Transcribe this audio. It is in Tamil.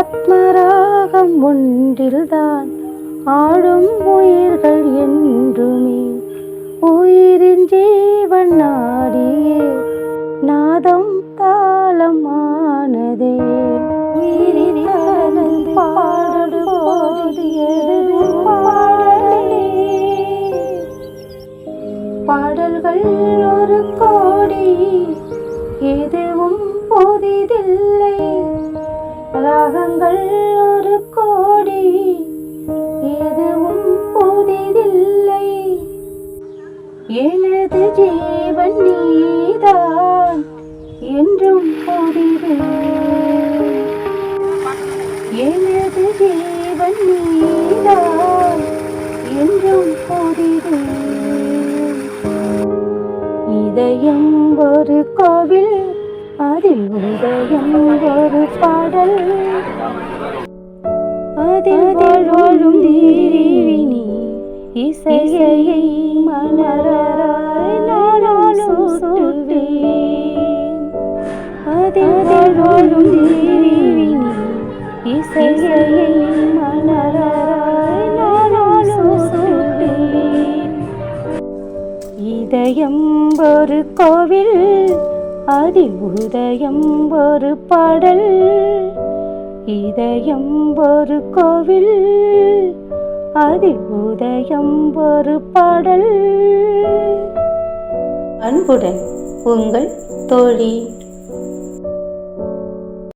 ஆத்மராகம் ஒன்றில்தான் ஆடும் உயிர்கள் என்றுமே. உயிரின் ஜீவன் நாடியே நாதம் தாளமானதே. உயிரின் கலந்து பாடும்போது எதுவும் பாடலே. பாடல்கள் ஒரு கோடி, எதுவும் புதிதில்லை. ராகங்கள் ஒரு கோடி, எதுவும் புதிதில்லை. எனது ஜீவன் நீதான் என்றும் புதிது. எனது ஜீவன் நீதான் என்றும் புதிது. இதயம் ஒரு கோவில், அதில் உதயம் ஒரு பாடல். அதில் வாழும் தேவினி இசையை மலராய் நாளும் சூட்டுவேன். அதில் வாழும் தேவினி இசையை மலராய் நாளும் சூட்டுவேன். இதயம் ஒரு கோவில், அதில் உதயம் ஒரு பாடல். இதயம் ஒரு கோவில், அதில் உதயம் ஒரு பாடல். அன்புடன் உங்கள் தோழி.